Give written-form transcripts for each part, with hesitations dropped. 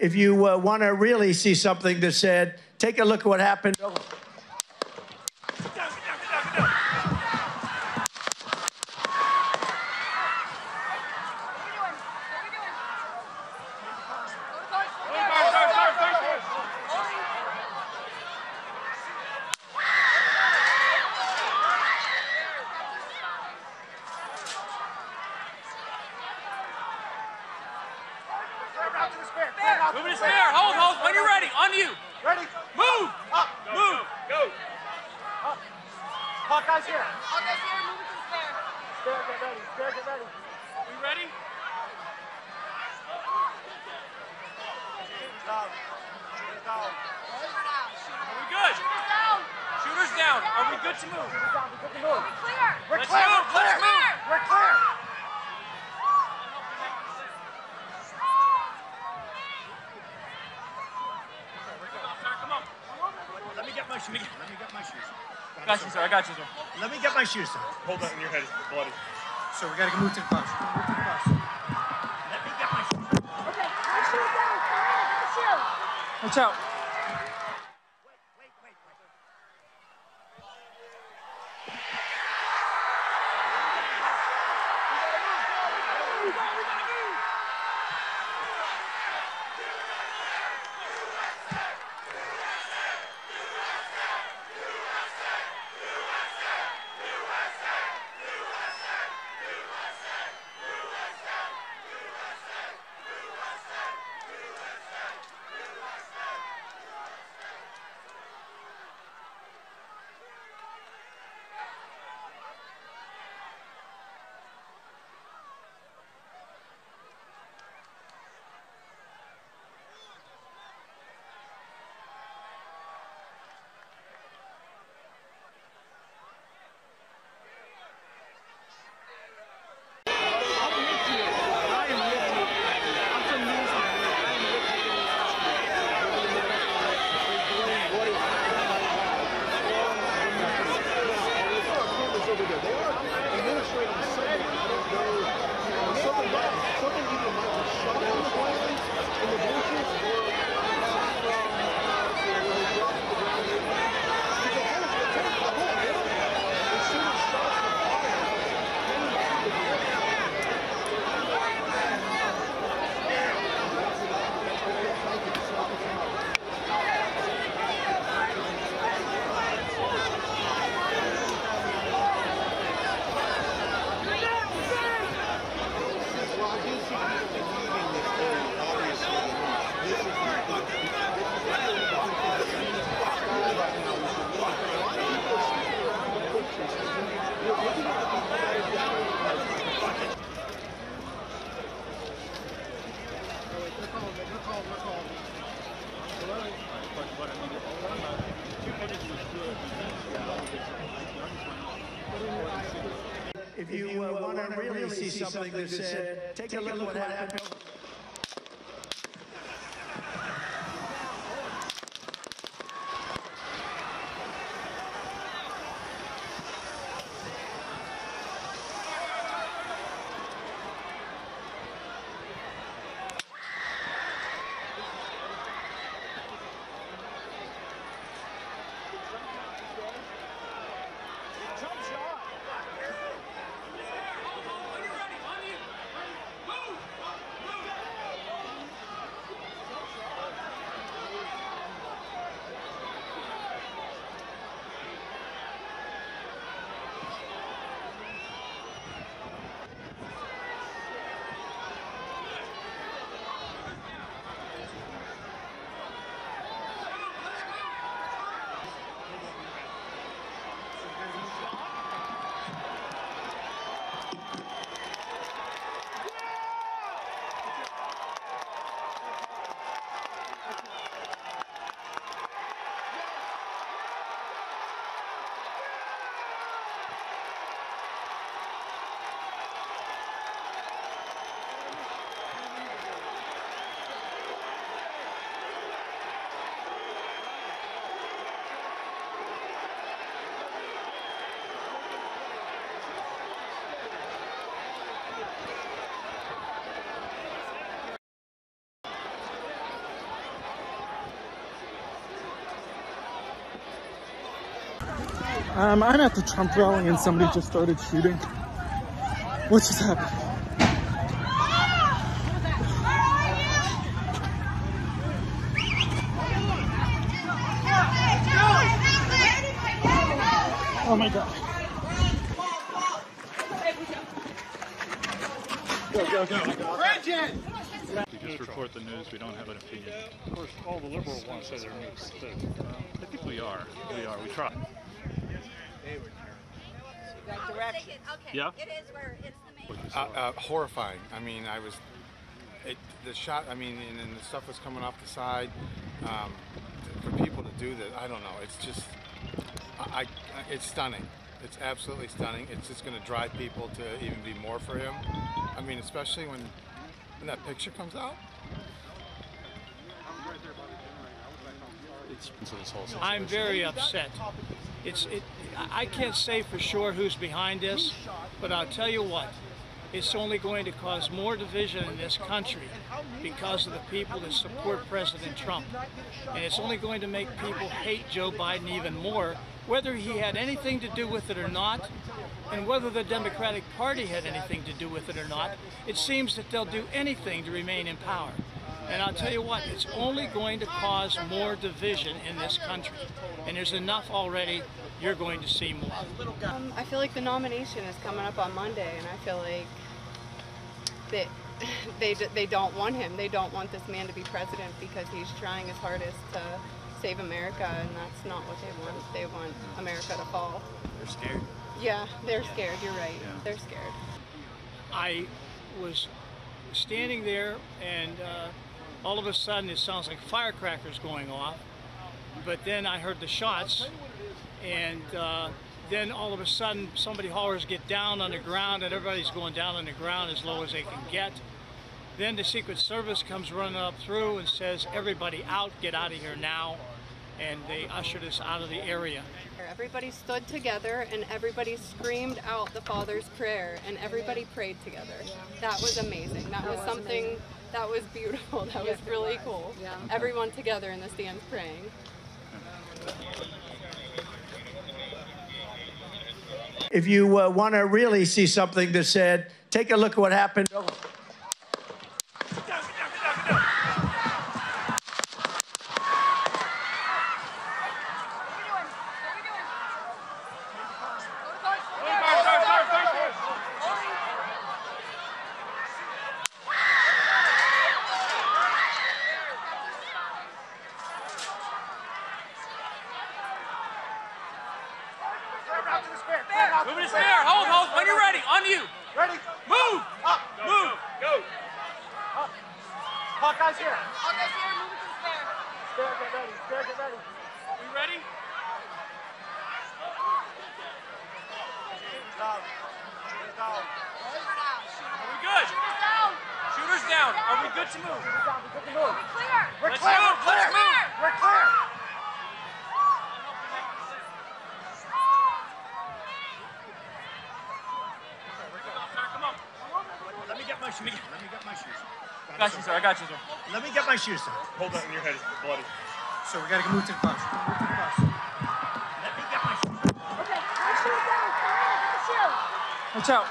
If you want to really see something that's said, take a look at what happened. Move to spare. Hold. When you're ready. On you. Ready. Move. Up. Move. Go. Up. Hawkeye's here. Hawkeye's here. Move it to the spare. Spare, get ready. Spare, get ready. We ready? Shooters down. Shooters down. Are we good? Shooters down. Shooters down. Are we good to move? Shooters down. We're good to move. We're clear. We're Let's clear. move. We're clear. Let's move. We're clear. Come on. Let me get my shoes. Let me get my shoes. I got you, sir. I got you, sir. Let me get my shoes, sir. Hold that in your head. It's bloody. So we gotta move to the bus. Move to the bus. Let me get my shoes. Okay. My shoes down. Come on. Get the shoe. Watch out. If you want to really see something that's said, take a look at what happened. When you're ready. On you. Move. I'm at the Trump rally and somebody just started shooting. What just happened? Oh my God. Go, go, go. Bridget! We just report the news. We don't have an opinion. Of course, all the liberals want to say they're news too. I think we are. We try. Okay. Yeah? It is where it's the main. Horrifying. I mean, the shot, I mean, and the stuff was coming off the side. For people to do this, I don't know. It's just, it's stunning. It's absolutely stunning. It's just going to drive people to even be more for him. I mean, especially when that picture comes out. I'm very upset. I can't say for sure who's behind this, but I'll tell you what, it's only going to cause more division in this country because of the people that support President Trump. And it's only going to make people hate Joe Biden even more, whether he had anything to do with it or not, and whether the Democratic Party had anything to do with it or not. It seems that they'll do anything to remain in power. And I'll tell you what, it's only going to cause more division in this country. And there's enough already. You're going to see more. I feel like the nomination is coming up on Monday, and I feel like they don't want him. They don't want this man to be president because he's trying his hardest to save America, and that's not what they want. They want America to fall. They're scared. Yeah, they're scared. You're right. Yeah. They're scared. I was standing there, and all of a sudden it sounds like firecrackers going off. But then I heard the shots, and then all of a sudden somebody hollers, "Get down on the ground," and everybody's going down on the ground as low as they can get. Then the Secret Service comes running up through and says, "Everybody out, get out of here now." And they ushered us out of the area. Everybody stood together and everybody screamed out the Father's prayer and everybody prayed together. That was amazing. That was something that was beautiful. That was really cool. Everyone together in the stands praying. If you want to really see something that's said, take a look at what happened. Moving his spear. Hold. When you're ready. On you. Ready? Move. Up. Move. Go. Up. Hawkeye's here. Hawkeye's here. Move it to the spare. Spare, get ready. Spare, get ready. We ready? Down. Shooters down. Are we good? Shooters down. Shooters down. Are we good to move? Shooters down. We're good to move. We're clear. We're Let's clear. move. We're clear. Let's move. We're clear. Come on. Let me get my shoes. Let me get my shoes. I got you, sir. I got you, sir. Let me get my shoes, sir. Hold that in your head. It's bloody. So we gotta move to the bus. Move to the bus. Let me get my shoes. Okay. My shoes down. My shoes. Watch out.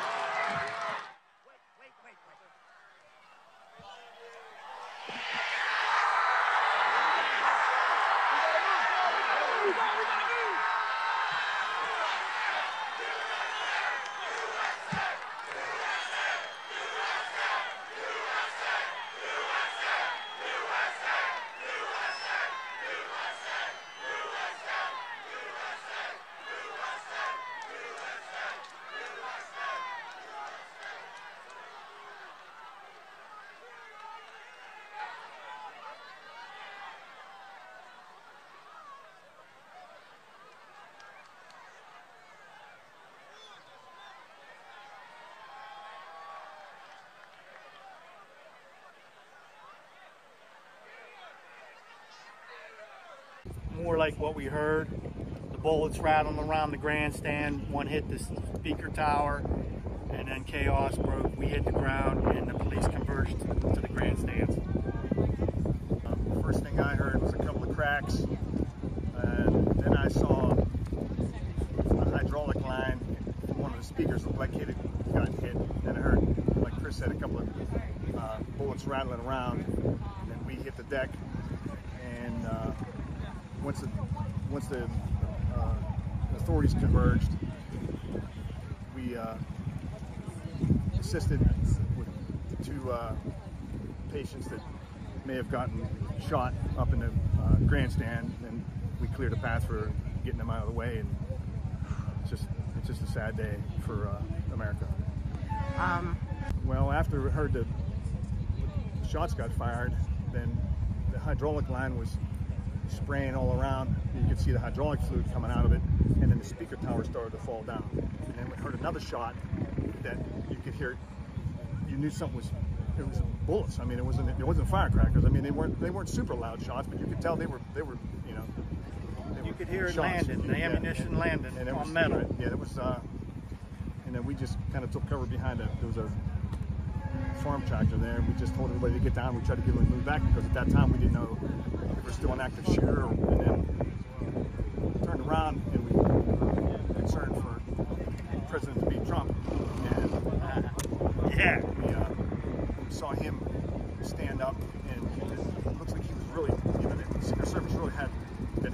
More like what we heard. The bullets rattling around the grandstand. One hit the speaker tower, and then chaos broke. We hit the ground, and the police converged to the grandstands. The first thing I heard was a couple of cracks, and then I saw speakers looked like it had gotten hit. And I heard, like Chris said, a couple of bullets rattling around. And then we hit the deck. And once the authorities converged, we assisted with 2 patients that may have gotten shot up in the grandstand, and we cleared a path for getting them out of the way. And it's just a sad day for America. Well, after we heard the shots got fired, then the hydraulic line was spraying all around. You could see the hydraulic fluid coming out of it, and then the speaker tower started to fall down. And then we heard another shot that you could hear. You knew something was. It was bullets. I mean, it wasn't firecrackers. I mean, they weren't super loud shots, but you could tell they were you know. You could hear it shots. landing, the ammunition landing and it was, on metal. Yeah, it was. And then we just kind of took cover behind there was a farm tractor there, and we just told everybody to get down. We tried to give them a move back because at that time we didn't know if we were still an active shooter. And then turned around and we were concerned for President to beat Trump. And Yeah. we saw him stand up, and it looks like he was really, you know, the Secret Service really had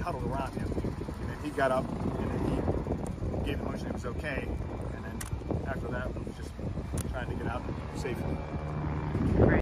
huddled around him. And then he got up, and then he gave the motion it was okay. And then after that, we was just trying to get out safely.